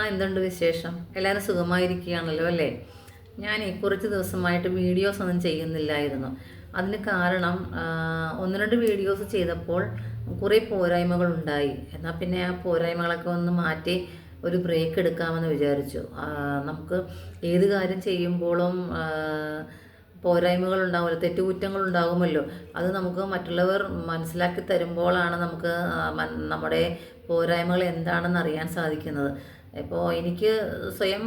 എന്തുണ്ട് വിശേഷം? എല്ലാവരും സുഖമായിരിക്കുകയാണല്ലോ അല്ലേ? ഞാൻ കുറച്ച് ദിവസമായിട്ട് വീഡിയോസ് ഒന്നും ചെയ്യുന്നില്ലായിരുന്നു. അതിന് കാരണം ഒന്ന് രണ്ട് വീഡിയോസ് ചെയ്തപ്പോൾ കുറേ പോരായ്മകളുണ്ടായി. എന്നാൽ പിന്നെ ആ പോരായ്മകളൊക്കെ ഒന്ന് മാറ്റി ഒരു ബ്രേക്ക് എടുക്കാമെന്ന് വിചാരിച്ചു. നമുക്ക് ഏത് കാര്യം ചെയ്യുമ്പോഴും പോരായ്മകൾ ഉണ്ടാവുമല്ലോ, തെറ്റുകുറ്റങ്ങൾ ഉണ്ടാകുമല്ലോ. അത് നമുക്ക് മറ്റുള്ളവർ മനസ്സിലാക്കി തരുമ്പോഴാണ് നമുക്ക് നമ്മുടെ പോരായ്മകൾ എന്താണെന്ന് അറിയാൻ സാധിക്കുന്നത്. ഇപ്പോൾ എനിക്ക് സ്വയം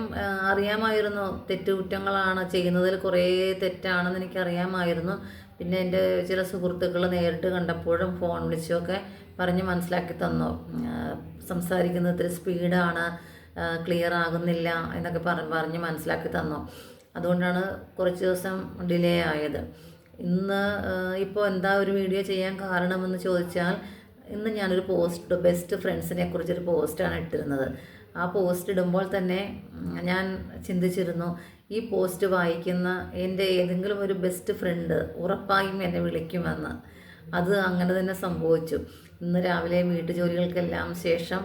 അറിയാമായിരുന്നു, തെറ്റുകുറ്റങ്ങളാണ് ചെയ്യുന്നതിൽ കുറേ തെറ്റാണെന്ന് എനിക്കറിയാമായിരുന്നു. പിന്നെ എൻ്റെ ചില സുഹൃത്തുക്കൾ നേരിട്ട് കണ്ടപ്പോഴും ഫോൺ വിളിച്ചൊക്കെ പറഞ്ഞ് മനസ്സിലാക്കി തന്നു. സംസാരിക്കുന്നത് ഇത്തിരി സ്പീഡാണ്, ക്ലിയർ ആകുന്നില്ല എന്നൊക്കെ പറഞ്ഞ് മനസ്സിലാക്കി തന്നു. അതുകൊണ്ടാണ് കുറച്ച് ദിവസം ഡിലേ ആയത്. ഇന്ന് ഇപ്പോൾ എന്താ ഒരു വീഡിയോ ചെയ്യാൻ കാരണമെന്ന് ചോദിച്ചാൽ, ഇന്ന് ഞാനൊരു ബെസ്റ്റ് ഫ്രണ്ട്സിനെ കുറിച്ചൊരു പോസ്റ്റാണ് ഇട്ടിരുന്നത്. ആ പോസ്റ്റ് ഇടുമ്പോൾ തന്നെ ഞാൻ ചിന്തിച്ചിരുന്നു, ഈ പോസ്റ്റ് വായിക്കുന്ന എൻ്റെ ഏതെങ്കിലും ഒരു ബെസ്റ്റ് ഫ്രണ്ട് ഉറപ്പായും എന്നെ വിളിക്കുമെന്ന്. അത് അങ്ങനെ തന്നെ സംഭവിച്ചു. ഇന്ന് രാവിലെ വീട്ടുജോലികൾക്കെല്ലാം ശേഷം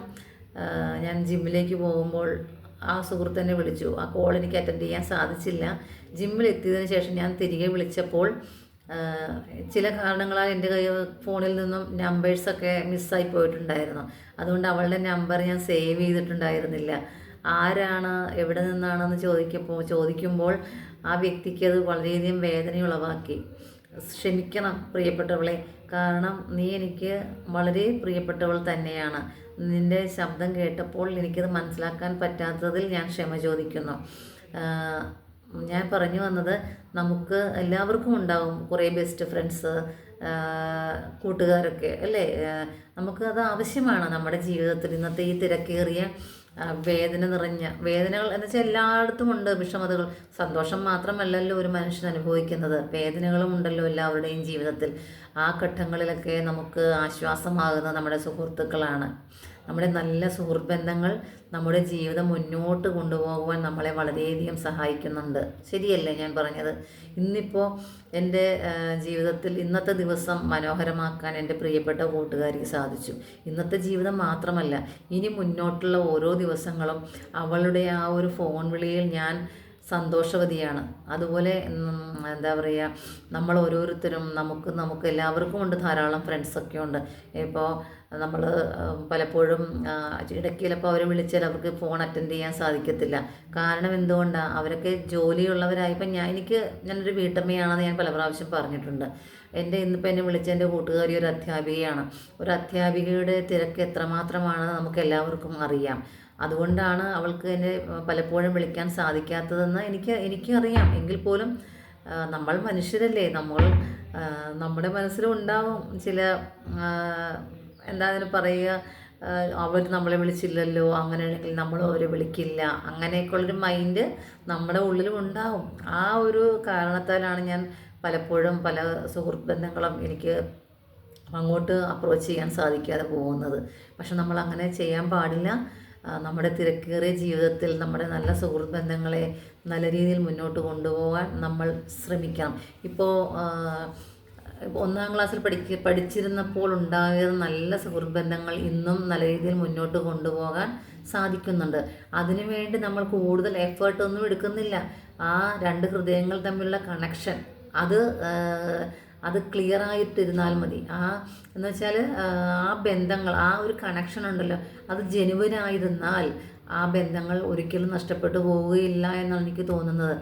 ഞാൻ ജിമ്മിലേക്ക് പോകുമ്പോൾ ആ സുഹൃത്ത് എന്നെ വിളിച്ചു. ആ കോൾ എനിക്ക് അറ്റൻഡ് ചെയ്യാൻ സാധിച്ചില്ല. ജിമ്മിലെത്തിയതിന് ശേഷം ഞാൻ തിരികെ വിളിച്ചപ്പോൾ ചില കാരണങ്ങളാൽ എൻ്റെ ഫോണിൽ നിന്നും നമ്പേഴ്സൊക്കെ മിസ്സായി പോയിട്ടുണ്ടായിരുന്നു. അതുകൊണ്ട് അവളുടെ നമ്പർ ഞാൻ സേവ് ചെയ്തിട്ടുണ്ടായിരുന്നില്ല. ആരാണ്, എവിടെ നിന്നാണെന്ന് ചോദിക്കുമ്പോൾ ആ വ്യക്തിക്ക് അത് വളരെയധികം വേദനയുളവാക്കി. ക്ഷമിക്കണം പ്രിയപ്പെട്ടവളെ, കാരണം നീ എനിക്ക് വളരെ പ്രിയപ്പെട്ടവൾ തന്നെയാണ്. നിൻ്റെ ശബ്ദം കേട്ടപ്പോൾ എനിക്കത് മനസ്സിലാക്കാൻ പറ്റാത്തതിൽ ഞാൻ ക്ഷമ ചോദിക്കുന്നു. ഞാൻ പറഞ്ഞു വന്നത്, നമുക്ക് എല്ലാവർക്കും ഉണ്ടാവും കുറേ ബെസ്റ്റ് ഫ്രണ്ട്സ്, കൂട്ടുകാരൊക്കെ അല്ലേ? നമുക്കത് ആവശ്യമാണ് നമ്മുടെ ജീവിതത്തിൽ. ഇന്നത്തെ ഈ തിരക്കേറിയ വേദന നിറഞ്ഞ വേദനകൾ എന്ന് വെച്ചാൽ എല്ലായിടത്തും ഉണ്ട് വിഷമതകൾ. സന്തോഷം മാത്രമല്ലല്ലോ ഒരു മനുഷ്യൻ അനുഭവിക്കുന്നത്, വേദനകളും ഉണ്ടല്ലോ എല്ലാവരുടെയും ജീവിതത്തിൽ. ആ ഘട്ടങ്ങളിലൊക്കെ നമുക്ക് ആശ്വാസമാകുന്നത് നമ്മുടെ സുഹൃത്തുക്കളാണ്. നമ്മുടെ നല്ല സുഹൃത്ത് ബന്ധങ്ങൾ നമ്മുടെ ജീവിതം മുന്നോട്ട് കൊണ്ടുപോകുവാൻ നമ്മളെ വളരെയധികം സഹായിക്കുന്നുണ്ട്. ശരിയല്ലേ ഞാൻ പറഞ്ഞത്? ഇന്നിപ്പോൾ എൻ്റെ ജീവിതത്തിൽ ഇന്നത്തെ ദിവസം മനോഹരമാക്കാൻ എൻ്റെ പ്രിയപ്പെട്ട കൂട്ടുകാരിക്ക് സാധിച്ചു. ഇന്നത്തെ ജീവിതം മാത്രമല്ല, ഇനി മുന്നോട്ടുള്ള ഓരോ ദിവസങ്ങളും അവളുടെ ആ ഒരു ഫോൺ വിളിയിൽ ഞാൻ സന്തോഷവതിയാണ്. അതുപോലെ എന്താ പറയുക, നമ്മൾ ഓരോരുത്തരും നമുക്ക് എല്ലാവർക്കും ഉണ്ട്, ധാരാളം ഫ്രണ്ട്സൊക്കെ ഉണ്ട്. ഇപ്പോൾ നമ്മൾ പലപ്പോഴും ഇടയ്ക്ക് ചിലപ്പോൾ അവരെ വിളിച്ചാൽ അവർക്ക് ഫോൺ അറ്റൻഡ് ചെയ്യാൻ സാധിക്കത്തില്ല. കാരണം എന്തുകൊണ്ടാണ്? അവരൊക്കെ ജോലിയുള്ളവരായപ്പോൾ ഞാനൊരു വീട്ടമ്മയാണെന്ന് ഞാൻ പല പ്രാവശ്യം പറഞ്ഞിട്ടുണ്ട്. ഇന്നിപ്പോൾ എന്നെ വിളിച്ച എൻ്റെ കൂട്ടുകാരി ഒരു അധ്യാപികയാണ്. ഒരു അധ്യാപികയുടെ തിരക്ക് എത്രമാത്രമാണെന്ന് നമുക്ക് എല്ലാവർക്കും അറിയാം. അതുകൊണ്ടാണ് അവൾക്ക് എന്നെ പലപ്പോഴും വിളിക്കാൻ സാധിക്കാത്തതെന്ന് എനിക്കറിയാം. എങ്കിൽ പോലും നമ്മൾ മനുഷ്യരല്ലേ, നമ്മുടെ മനസ്സിലും ഉണ്ടാവും ചില എന്താ അതിന് പറയുക, അവർ നമ്മളെ വിളിച്ചില്ലല്ലോ, അങ്ങനെയാണെങ്കിൽ നമ്മൾ അവരെ വിളിക്കില്ല, അങ്ങനെയൊക്കെയുള്ളൊരു മൈൻഡ് നമ്മുടെ ഉള്ളിലും ഉണ്ടാവും. ആ ഒരു കാരണത്താലാണ് ഞാൻ പലപ്പോഴും പല സുഹൃത്ത് ബന്ധങ്ങളും എനിക്ക് അങ്ങോട്ട് അപ്രോച്ച് ചെയ്യാൻ സാധിക്കാതെ പോകുന്നത്. പക്ഷെ നമ്മൾ അങ്ങനെ ചെയ്യാൻ പാടില്ല. നമ്മുടെ തിരക്കേറിയ ജീവിതത്തിൽ നമ്മുടെ നല്ല സുഹൃത്ത് ബന്ധങ്ങളെ നല്ല രീതിയിൽ മുന്നോട്ട് കൊണ്ടുപോകാൻ നമ്മൾ ശ്രമിക്കണം. ഇപ്പോൾ 1ാം ക്ലാസ്സിൽ പഠിച്ചിരുന്നപ്പോൾ ഉണ്ടായ നല്ല സുഹൃത്ത് ബന്ധങ്ങൾ ഇന്നും നല്ല രീതിയിൽ മുന്നോട്ട് കൊണ്ടുപോകാൻ സാധിക്കുന്നുണ്ട്. അതിനുവേണ്ടി നമ്മൾ കൂടുതൽ എഫേർട്ടൊന്നും എടുക്കുന്നില്ല. ആ രണ്ട് ഹൃദയങ്ങൾ തമ്മിലുള്ള കണക്ഷൻ അത് ക്ലിയർ ആയിട്ടിരുന്നാൽ മതി. എന്ന് വെച്ചാൽ ആ ബന്ധങ്ങൾ, ആ ഒരു കണക്ഷൻ ഉണ്ടല്ലോ, അത് ജെനുവിനായിരുന്നാൽ ആ ബന്ധങ്ങൾ ഒരിക്കലും നഷ്ടപ്പെട്ടു പോവുകയില്ല എന്നാണ് എനിക്ക് തോന്നുന്നത്.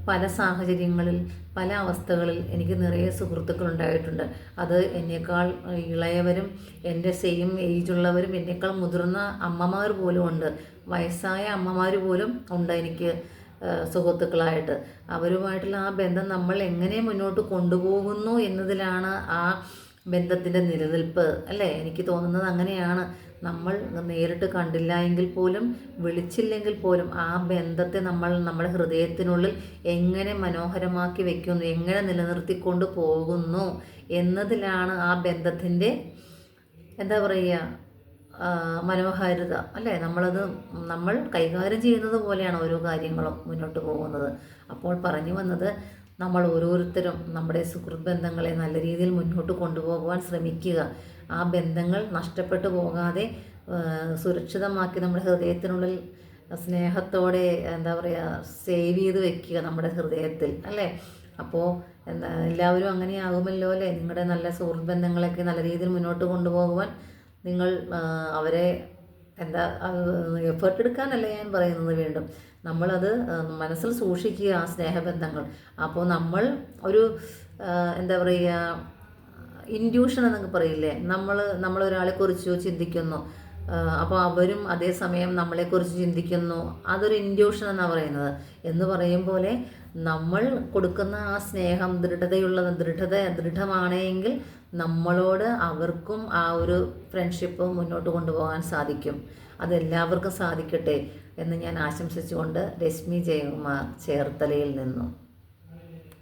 പല സാഹചര്യങ്ങളിൽ, പല അവസ്ഥകളിൽ എനിക്ക് നിറയെ സുഹൃത്തുക്കൾ ഉണ്ടായിട്ടുണ്ട്. അത് എന്നേക്കാൾ ഇളയവരും എൻ്റെ സെയിം ഏജുള്ളവരും എന്നേക്കാൾ മുതിർന്ന അമ്മമാർ പോലും ഉണ്ട്. വയസ്സായ അമ്മമാർ പോലും ഉണ്ട് എനിക്ക് സുഹൃത്തുക്കളായിട്ട്. അവരുമായിട്ടുള്ള ആ ബന്ധം നമ്മൾ എങ്ങനെ മുന്നോട്ട് കൊണ്ടുപോകുന്നു എന്നതിലാണ് ആ ബന്ധത്തിൻ്റെ നിലനിൽപ്പ് അല്ലേ? എനിക്ക് തോന്നുന്നത് അങ്ങനെയാണ്. നമ്മൾ നേരിട്ട് കണ്ടില്ല എങ്കിൽ പോലും, വിളിച്ചില്ലെങ്കിൽ പോലും ആ ബന്ധത്തെ നമ്മൾ നമ്മുടെ ഹൃദയത്തിനുള്ളിൽ എങ്ങനെ മനോഹരമാക്കി വെക്കുന്നു, എങ്ങനെ നിലനിർത്തിക്കൊണ്ട് പോകുന്നു എന്നതിലാണ് ആ ബന്ധത്തിൻ്റെ എന്താ പറയുക, മനോഹാരിത അല്ലേ? നമ്മൾ കൈകാര്യം ചെയ്യുന്നത് പോലെയാണ് ഓരോ കാര്യങ്ങളും മുന്നോട്ട് പോകുന്നത്. അപ്പോൾ പറഞ്ഞു വന്നത്, നമ്മൾ ഓരോരുത്തരും നമ്മുടെ സുഹൃത്ത് ബന്ധങ്ങളെ നല്ല രീതിയിൽ മുന്നോട്ട് കൊണ്ടുപോകുവാൻ ശ്രമിക്കുക. ആ ബന്ധങ്ങൾ നഷ്ടപ്പെട്ടു പോകാതെ സുരക്ഷിതമാക്കി നമ്മുടെ ഹൃദയത്തിനുള്ളിൽ സ്നേഹത്തോടെ എന്താ പറയുക സേവ് ചെയ്ത് വെക്കുക നമ്മുടെ ഹൃദയത്തിൽ അല്ലേ. അപ്പോൾ എല്ലാവരും അങ്ങനെയാകുമല്ലോ അല്ലേ. നിങ്ങളുടെ നല്ല സുഹൃത്ത് ബന്ധങ്ങളൊക്കെ നല്ല രീതിയിൽ മുന്നോട്ട് കൊണ്ടുപോകുവാൻ നിങ്ങൾ അവരെ എഫേർട്ട് എടുക്കാനല്ല ഞാൻ പറയുന്നത്. വീണ്ടും നമ്മളത് മനസ്സിൽ സൂക്ഷിക്കുക ആ സ്നേഹബന്ധങ്ങൾ. അപ്പോൾ നമ്മൾ എന്താ പറയുക ഇൻഡ്യൂഷൻ എന്നൊക്കെ പറയില്ലേ, നമ്മളൊരാളെക്കുറിച്ച് ചിന്തിക്കുന്നു, അപ്പോൾ അവരും അതേസമയം നമ്മളെക്കുറിച്ച് ചിന്തിക്കുന്നു, അതൊരു ഇൻഡ്യൂഷൻ എന്നാണ് പറയുന്നത്. എന്ന് പറയും പോലെ നമ്മൾ കൊടുക്കുന്ന ആ സ്നേഹം ദൃഢമാണെങ്കിൽ നമ്മളോട് അവർക്കും ആ ഒരു ഫ്രണ്ട്ഷിപ്പ് മുന്നോട്ട് കൊണ്ടുപോകാൻ സാധിക്കും. അതെല്ലാവർക്കും സാധിക്കട്ടെ എന്ന് ഞാൻ ആശംസിച്ചുകൊണ്ട് രശ്മി ജയകുമാർ ചേർത്തലയിൽ നിന്നും.